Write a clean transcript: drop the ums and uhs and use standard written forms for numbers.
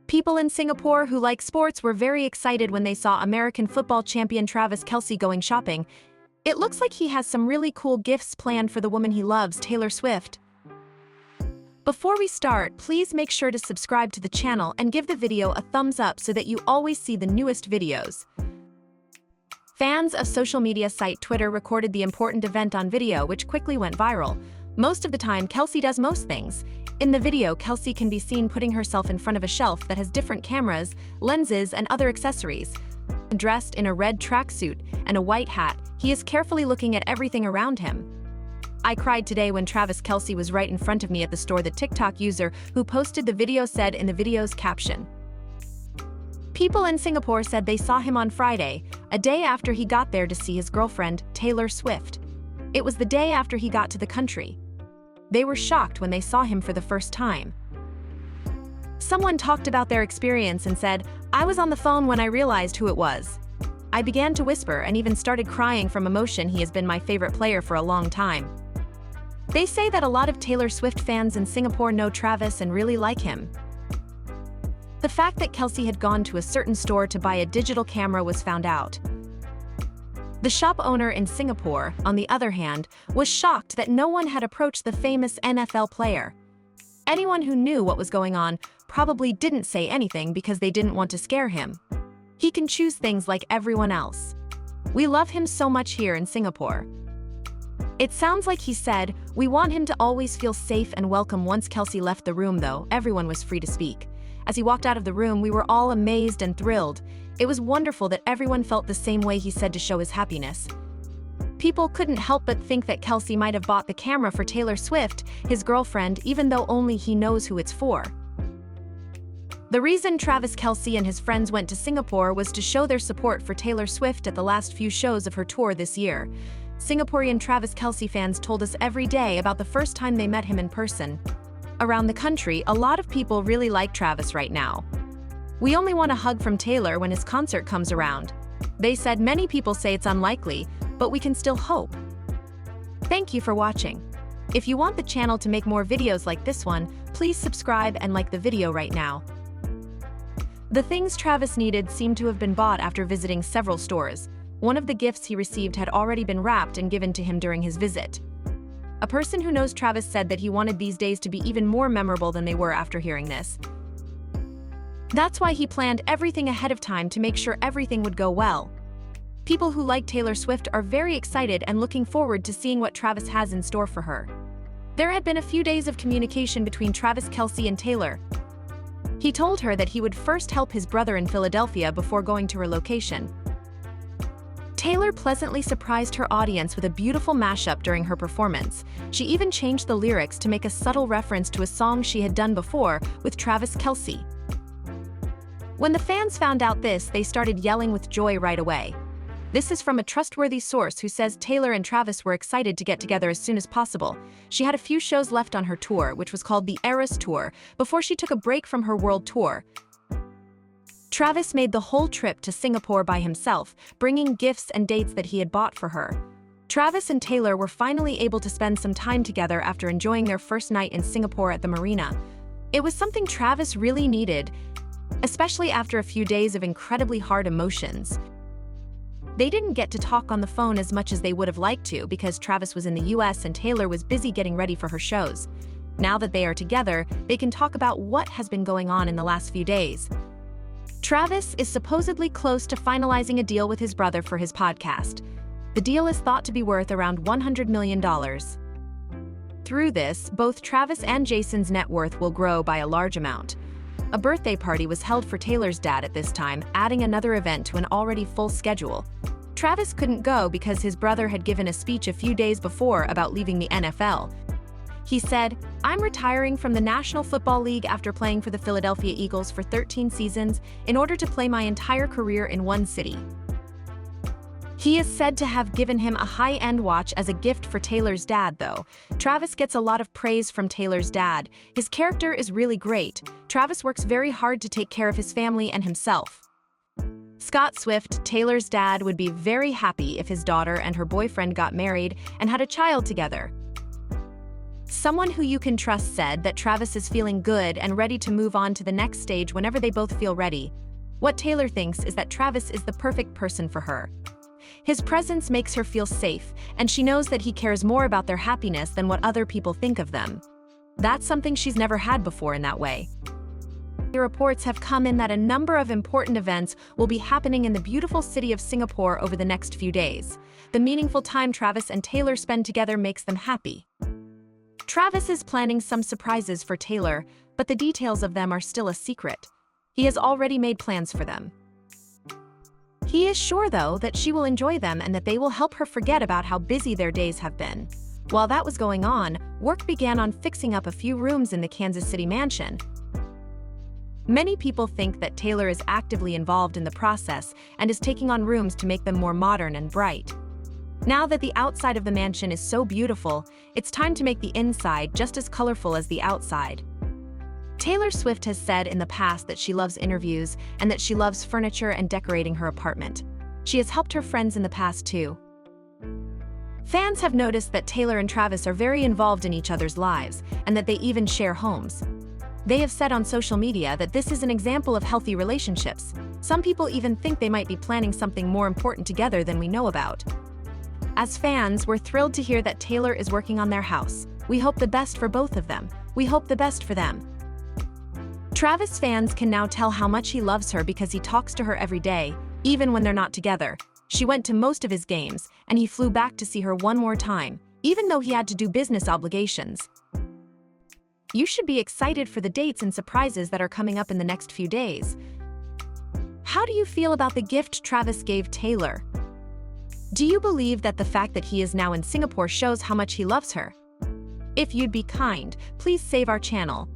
People in Singapore who like sports were very excited when they saw American football champion Travis Kelce going shopping. It looks like he has some really cool gifts planned for the woman he loves, Taylor Swift. Before we start, please make sure to subscribe to the channel and give the video a thumbs up so that you always see the newest videos. Fans of social media site Twitter recorded the important event on video, which quickly went viral. Most of the time, Kelce does most things. In the video, Kelce can be seen putting herself in front of a shelf that has different cameras, lenses, and other accessories. Dressed in a red tracksuit and a white hat, he is carefully looking at everything around him. "I cried today when Travis Kelce was right in front of me at the store," the TikTok user who posted the video said in the video's caption. People in Singapore said they saw him on Friday, a day after he got there to see his girlfriend, Taylor Swift. It was the day after he got to the country. They were shocked when they saw him for the first time. Someone talked about their experience and said, "I was on the phone when I realized who it was. I began to whisper and even started crying from emotion. He has been my favorite player for a long time." They say that a lot of Taylor Swift fans in Singapore know Travis and really like him. The fact that Kelce had gone to a certain store to buy a digital camera was found out. The shop owner in Singapore, on the other hand, was shocked that no one had approached the famous NFL player. Anyone who knew what was going on probably didn't say anything because they didn't want to scare him. He can choose things like everyone else. "We love him so much here in Singapore." It sounds like he said, "We want him to always feel safe and welcome." Once Kelce left the room, though, everyone was free to speak. As he walked out of the room, we were all amazed and thrilled. It was wonderful that everyone felt the same way, he said, to show his happiness. People couldn't help but think that Kelce might have bought the camera for Taylor Swift, his girlfriend, even though only he knows who it's for. The reason Travis Kelce and his friends went to Singapore was to show their support for Taylor Swift at the last few shows of her tour this year. Singaporean Travis Kelce fans told us every day about the first time they met him in person. Around the country, a lot of people really like Travis right now. "We only want a hug from Taylor when his concert comes around." They said many people say it's unlikely, but we can still hope. Thank you for watching. If you want the channel to make more videos like this one, please subscribe and like the video right now. The things Travis needed seemed to have been bought after visiting several stores. One of the gifts he received had already been wrapped and given to him during his visit. A person who knows Travis said that he wanted these days to be even more memorable than they were after hearing this. That's why he planned everything ahead of time to make sure everything would go well. People who like Taylor Swift are very excited and looking forward to seeing what Travis has in store for her. There had been a few days of communication between Travis Kelce and Taylor. He told her that he would first help his brother in Philadelphia before going to her location. Taylor pleasantly surprised her audience with a beautiful mashup during her performance. She even changed the lyrics to make a subtle reference to a song she had done before with Travis Kelce. When the fans found out this, they started yelling with joy right away. This is from a trustworthy source who says Taylor and Travis were excited to get together as soon as possible. She had a few shows left on her tour, which was called the Eras Tour, before she took a break from her world tour. Travis made the whole trip to Singapore by himself, bringing gifts and dates that he had bought for her. Travis and Taylor were finally able to spend some time together after enjoying their first night in Singapore at the marina. It was something Travis really needed, especially after a few days of incredibly hard emotions. They didn't get to talk on the phone as much as they would have liked to because Travis was in the US and Taylor was busy getting ready for her shows. Now that they are together, they can talk about what has been going on in the last few days. Travis is supposedly close to finalizing a deal with his brother for his podcast. The deal is thought to be worth around $100 million. Through this, both Travis and Jason's net worth will grow by a large amount. A birthday party was held for Taylor's dad at this time, adding another event to an already full schedule. Travis couldn't go because his brother had given a speech a few days before about leaving the NFL. He said, "I'm retiring from the National Football League after playing for the Philadelphia Eagles for 13 seasons in order to play my entire career in one city." He is said to have given him a high-end watch as a gift for Taylor's dad, though. Travis gets a lot of praise from Taylor's dad. His character is really great. Travis works very hard to take care of his family and himself. Scott Swift, Taylor's dad, would be very happy if his daughter and her boyfriend got married and had a child together. Someone who you can trust said that Travis is feeling good and ready to move on to the next stage whenever they both feel ready. What Taylor thinks is that Travis is the perfect person for her. His presence makes her feel safe, and she knows that he cares more about their happiness than what other people think of them. That's something she's never had before in that way. The reports have come in that a number of important events will be happening in the beautiful city of Singapore over the next few days. The meaningful time Travis and Taylor spend together makes them happy. Travis is planning some surprises for Taylor, but the details of them are still a secret. He has already made plans for them. He is sure, though, that she will enjoy them and that they will help her forget about how busy their days have been. While that was going on, work began on fixing up a few rooms in the Kansas City mansion. Many people think that Taylor is actively involved in the process and is taking on rooms to make them more modern and bright. Now that the outside of the mansion is so beautiful, it's time to make the inside just as colorful as the outside. Taylor Swift has said in the past that she loves interviews and that she loves furniture and decorating her apartment. She has helped her friends in the past too. Fans have noticed that Taylor and Travis are very involved in each other's lives and that they even share homes. They have said on social media that this is an example of healthy relationships. Some people even think they might be planning something more important together than we know about. As fans, we're thrilled to hear that Taylor is working on their house. We hope the best for both of them. We hope the best for them. Travis fans can now tell how much he loves her because he talks to her every day, even when they're not together. She went to most of his games, and he flew back to see her one more time, even though he had to do business obligations. You should be excited for the dates and surprises that are coming up in the next few days. How do you feel about the gift Travis gave Taylor? Do you believe that the fact that he is now in Singapore shows how much he loves her? If you'd be kind, please save our channel.